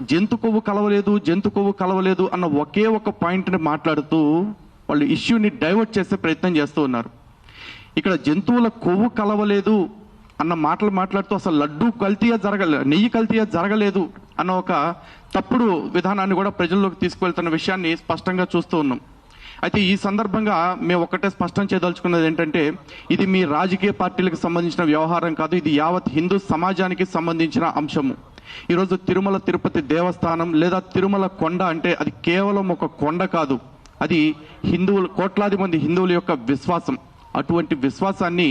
జంతు కొవ్వు కలవలేదు అన్న ఒకే ఒక పాయింట్ని మాట్లాడుతూ వాళ్ళు ఇష్యూని డైవర్ట్ చేసే ప్రయత్నం చేస్తూ ఉన్నారు. ఇక్కడ జంతువుల కొవ్వు కలవలేదు అన్న మాటలు మాట్లాడుతూ అసలు నెయ్యి కల్తీయే జరగలేదు అన్న ఒక తప్పుడు విధానాన్ని కూడా ప్రజల్లోకి తీసుకువెళ్తున్న విషయాన్ని స్పష్టంగా చూస్తూ ఉన్నాం. అయితే ఈ సందర్భంగా మేము ఒకటే స్పష్టం చేయదలుచుకున్నది ఏంటంటే, ఇది మీ రాజకీయ పార్టీలకు సంబంధించిన వ్యవహారం కాదు, ఇది యావత్ హిందూ సమాజానికి సంబంధించిన అంశము. ఈరోజు తిరుమల తిరుపతి దేవస్థానం లేదా తిరుమల కొండ అంటే అది కేవలం ఒక కొండ కాదు, అది కోట్లాది మంది హిందువుల యొక్క విశ్వాసం. అటువంటి విశ్వాసాన్ని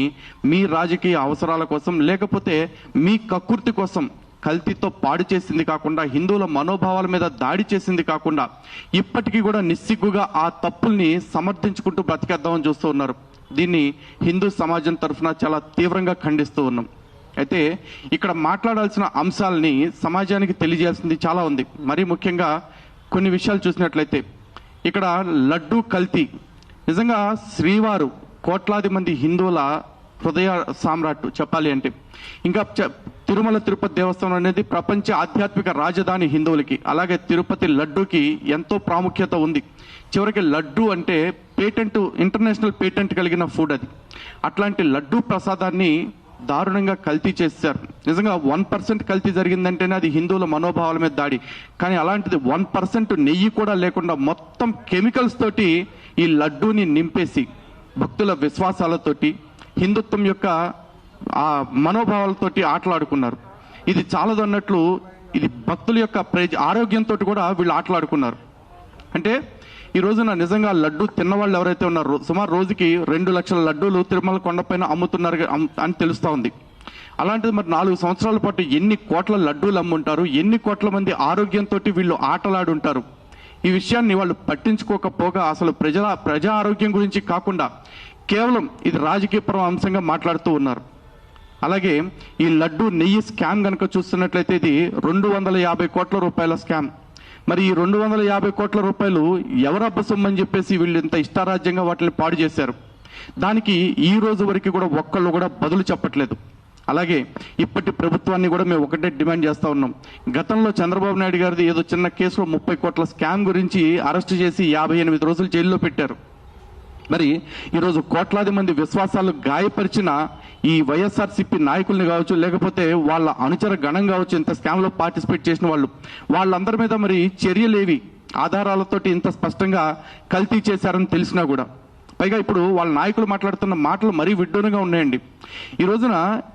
మీ రాజకీయ అవసరాల కోసం లేకపోతే మీ కక్కుర్తి కోసం కల్తీతో పాడు చేసింది కాకుండా, హిందువుల మనోభావాల మీద దాడి చేసింది కాకుండా, ఇప్పటికీ కూడా నిస్సిగ్గుగా ఆ తప్పుల్ని సమర్థించుకుంటూ బ్రతికేద్దామని చూస్తూ ఉన్నారు. దీన్ని హిందూ సమాజం తరఫున చాలా తీవ్రంగా ఖండిస్తూ ఉన్నాం. అయితే ఇక్కడ మాట్లాడాల్సిన అంశాలని సమాజానికి తెలియజేయాల్సింది చాలా ఉంది. మరీ ముఖ్యంగా కొన్ని విషయాలు చూసినట్లయితే, ఇక్కడ లడ్డూ కల్తీ నిజంగా శ్రీవారు కోట్లాది మంది హిందువుల హృదయ సామ్రాట్ చెప్పాలి అంటే. ఇంకా తిరుమల తిరుపతి దేవస్థానం అనేది ప్రపంచ ఆధ్యాత్మిక రాజధాని హిందువులకి. అలాగే తిరుపతి లడ్డూకి ఎంతో ప్రాముఖ్యత ఉంది. చివరికి లడ్డు అంటే ఇంటర్నేషనల్ పేటెంట్ కలిగిన ఫుడ్ అది. అట్లాంటి లడ్డూ ప్రసాదాన్ని దారుణంగా కల్తీ చేశారు. నిజంగా 1% కల్తీ జరిగిందంటేనే అది హిందువుల మనోభావాల మీద దాడి. కానీ అలాంటిది 1% నెయ్యి కూడా లేకుండా మొత్తం కెమికల్స్ తోటి ఈ లడ్డూని నింపేసి భక్తుల విశ్వాసాలతోటి హిందుత్వం యొక్క ఆ మనోభావాలతోటి ఆటలాడుకున్నారు. ఇది చాలదు అన్నట్లు ఇది భక్తుల యొక్క ఆరోగ్యంతో కూడా వీళ్ళు ఆటలాడుకున్నారు. అంటే ఈ రోజున నిజంగా లడ్డూ తిన్నవాళ్ళు ఎవరైతే ఉన్నారో సుమారు రోజుకి 2 లక్షల లడ్డూలు తిరుమల కొండపైన అమ్ముతున్నారు అని తెలుస్తూ ఉంది. అలాంటిది మరి 4 సంవత్సరాల పాటు ఎన్ని కోట్ల లడ్డూలు అమ్ముంటారు, ఎన్ని కోట్ల మంది ఆరోగ్యంతో వీళ్ళు ఆటలాడుంటారు. ఈ విషయాన్ని వాళ్ళు పట్టించుకోకపోగా అసలు ప్రజా ఆరోగ్యం గురించి కాకుండా కేవలం ఇది రాజకీయపరం అంశంగా మాట్లాడుతూ ఉన్నారు. అలాగే ఈ లడ్డూ నెయ్యి స్కామ్ కనుక చూస్తున్నట్లయితే ఇది 250 కోట్ల రూపాయల స్కామ్. మరి ఈ 250 కోట్ల రూపాయలు ఎవరబ్బ సొమ్మని చెప్పేసి వీళ్ళు ఇంత ఇష్టారాజ్యంగా వాటిని పాడు చేశారు. దానికి ఈ రోజు వరకు కూడా ఒక్కళ్ళు కూడా బదులు చెప్పట్లేదు. అలాగే ఇప్పటి ప్రభుత్వాన్ని కూడా మేము ఒకటే డిమాండ్ చేస్తూ ఉన్నాం. గతంలో చంద్రబాబు నాయుడు గారిది ఏదో చిన్న కేసులో 30 కోట్ల స్కామ్ గురించి అరెస్ట్ చేసి 58 రోజులు జైల్లో పెట్టారు. మరి ఈరోజు కోట్లాది మంది విశ్వాసాలు గాయపరిచిన ఈ వైఎస్ఆర్సీపీ నాయకుల్ని కావచ్చు, లేకపోతే వాళ్ళ అనుచర గణం కావచ్చు, ఇంత స్కామ్లో పార్టిసిపేట్ చేసిన వాళ్ళందరి మీద మరి చర్యలేవి ఆధారాలతోటి ఇంత స్పష్టంగా కల్తీ చేశారని తెలిసినా కూడా. పైగా ఇప్పుడు వాళ్ళ నాయకులు మాట్లాడుతున్న మాటలు మరీ విడ్డూరంగా ఉన్నాయండి. ఈ రోజున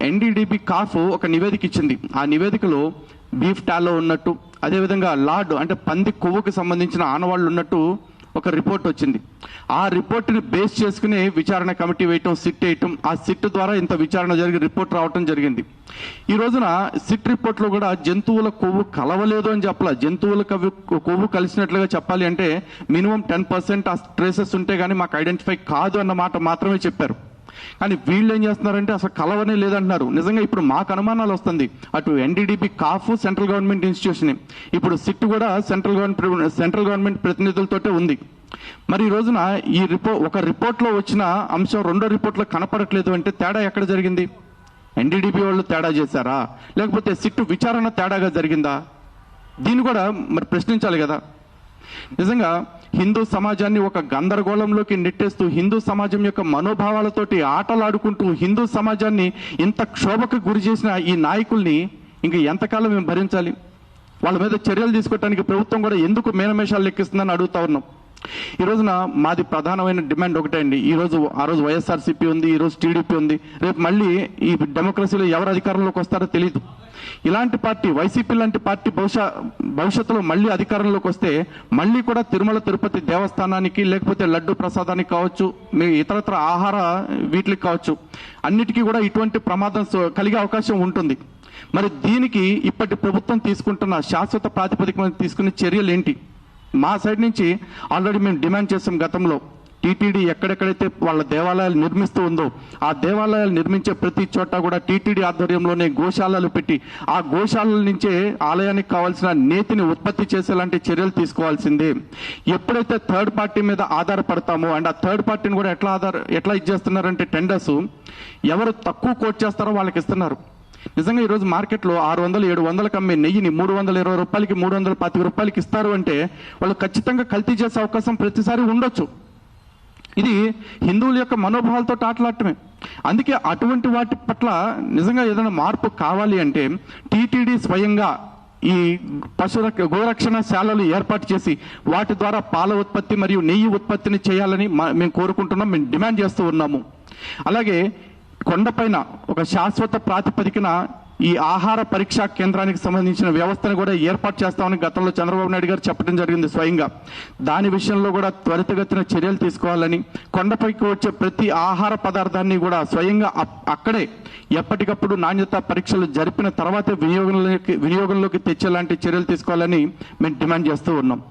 ఎన్డీడీబీ కాఫ్ ఒక నివేదిక ఇచ్చింది. ఆ నివేదికలో బీఫ్ టాలో ఉన్నట్టు, అదేవిధంగా లార్డ్ అంటే పంది కొవ్వుకు సంబంధించిన ఆనవాళ్లు ఉన్నట్టు ఒక రిపోర్ట్ వచ్చింది. ఆ రిపోర్ట్ని బేస్ చేసుకుని విచారణ కమిటీ వేయటం, సిట్ వేయటం, ఆ సిట్ ద్వారా ఇంత విచారణ జరిగి రిపోర్ట్ రావటం జరిగింది. ఈ రోజున సిట్ రిపోర్ట్లో కూడా జంతువుల కొవ్వు కలవలేదు అని చెప్పాలి. జంతువుల కొవ్వు కలిసినట్లుగా చెప్పాలి అంటే మినిమం 10% ఆ ట్రేసెస్ ఉంటే కానీ మాకు ఐడెంటిఫై కాదు అన్న మాట మాత్రమే చెప్పారు. కానీ వీళ్ళు ఏం చేస్తున్నారంటే అసలు కలవనే లేదంటున్నారు. నిజంగా ఇప్పుడు మాకు అనుమానాలు వస్తుంది. అటు ఎన్డీడీబీ కాఫ్ సెంట్రల్ గవర్నమెంట్ ఇన్స్టిట్యూషన్, ఇప్పుడు సిట్ కూడా సెంట్రల్ గవర్నమెంట్ ప్రతినిధులతోటే ఉంది. మరి ఈ రోజున ఒక రిపోర్ట్లో వచ్చిన అంశం రెండో రిపోర్ట్లో కనపడట్లేదు అంటే తేడా ఎక్కడ జరిగింది? ఎన్డీడీబీ వాళ్ళు తేడా చేశారా, లేకపోతే సిట్ విచారణ తేడాగా జరిగిందా? దీన్ని కూడా మరి ప్రశ్నించాలి కదా. నిజంగా హిందూ సమాజాన్ని ఒక గందరగోళంలోకి నెట్టేస్తూ, హిందూ సమాజం యొక్క మనోభావాలతోటి ఆటలాడుకుంటూ హిందూ సమాజాన్ని ఇంత క్షోభకు గురి చేసిన ఈ నాయకుల్ని ఇంక ఎంతకాలం మేము భరించాలి? వాళ్ళ మీద చర్యలు తీసుకోవడానికి ప్రభుత్వం కూడా ఎందుకు మేనమేషాలు లెక్కిస్తుందని అడుగుతా ఉన్నాం. ఈ రోజున మాది ప్రధానమైన డిమాండ్ ఒకటే అండి. ఆ రోజు వైఎస్ఆర్సీపీ ఉంది, ఈ రోజు టీడీపీ ఉంది. రేపు మళ్ళీ ఈ డెమోక్రసీలో ఎవరు అధికారంలోకి వస్తారో తెలియదు. ఇలాంటి పార్టీ వైసీపీ లాంటి పార్టీ భవిష్యత్తులో మళ్ళీ అధికారంలోకి వస్తే మళ్ళీ కూడా తిరుమల తిరుపతి దేవస్థానానికి, లేకపోతే లడ్డు ప్రసాదానికి కావచ్చు, మీ ఇతరత్ర ఆహార వీటికి కావచ్చు, అన్నిటికీ కూడా ఇటువంటి ప్రమాదం కలిగే అవకాశం ఉంటుంది. మరి దీనికి ఇప్పటి ప్రభుత్వం తీసుకుంటున్న శాశ్వత ప్రాతిపదిక మీద తీసుకునే చర్యలు ఏంటి? మా సైడ్ నుంచి ఆల్రెడీ మేము డిమాండ్ చేస్తాం. గతంలో టీటీడీ ఎక్కడెక్కడైతే వాళ్ళ దేవాలయాలు నిర్మిస్తూ ఉందో ఆ దేవాలయాలు నిర్మించే ప్రతి చోట కూడా టీటీడీ ఆధ్వర్యంలోనే గోశాలలు పెట్టి ఆ గోశాలల నుంచే ఆలయానికి కావాల్సిన నేతిని ఉత్పత్తి చేసేలాంటి చర్యలు తీసుకోవాల్సిందే. ఎప్పుడైతే థర్డ్ పార్టీ మీద ఆధారపడతామో, అండ్ ఆ థర్డ్ పార్టీని కూడా ఎట్లా ఇచ్చేస్తున్నారంటే టెండర్స్ ఎవరు తక్కువ కోట్ చేస్తారో వాళ్ళకి ఇస్తున్నారు. నిజంగా ఈరోజు మార్కెట్లో 600, 700కి అమ్మే నెయ్యిని 320 రూపాయలకి, 325 రూపాయలకి ఇస్తారు అంటే వాళ్ళు ఖచ్చితంగా కల్తీ చేసే అవకాశం ప్రతిసారి ఉండొచ్చు. ఇది హిందువుల యొక్క మనోభావాలతో ఆటలాడటమే. అందుకే అటువంటి వాటి పట్ల నిజంగా ఏదైనా మార్పు కావాలి అంటే టీటీడీ స్వయంగా ఈ గోరక్షణ శాలలు ఏర్పాటు చేసి వాటి ద్వారా పాల ఉత్పత్తి మరియు నెయ్యి ఉత్పత్తిని చేయాలని మేము కోరుకుంటున్నాం, మేము డిమాండ్ చేస్తూ ఉన్నాము. అలాగే కొండపైన ఒక శాశ్వత ప్రాతిపదికన ఈ ఆహార పరీక్షా కేంద్రానికి సంబంధించిన వ్యవస్థను కూడా ఏర్పాటు చేస్తామని గతంలో చంద్రబాబు నాయుడు గారు చెప్పడం జరిగింది స్వయంగా. దాని విషయంలో కూడా త్వరితగతిన చర్యలు తీసుకోవాలని, కొండపైకి వచ్చే ప్రతి ఆహార పదార్థాన్ని కూడా స్వయంగా అక్కడే ఎప్పటికప్పుడు నాణ్యత పరీక్షలు జరిపిన తర్వాతే వినియోగంలోకి తెచ్చేలాంటి చర్యలు తీసుకోవాలని మేము డిమాండ్ చేస్తూ ఉన్నాం.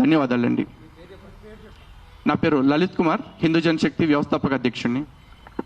ధన్యవాదాలండి. నా పేరు లలిత్ కుమార్, హిందూ జనశక్తి వ్యవస్థాపక అధ్యక్షుడిని.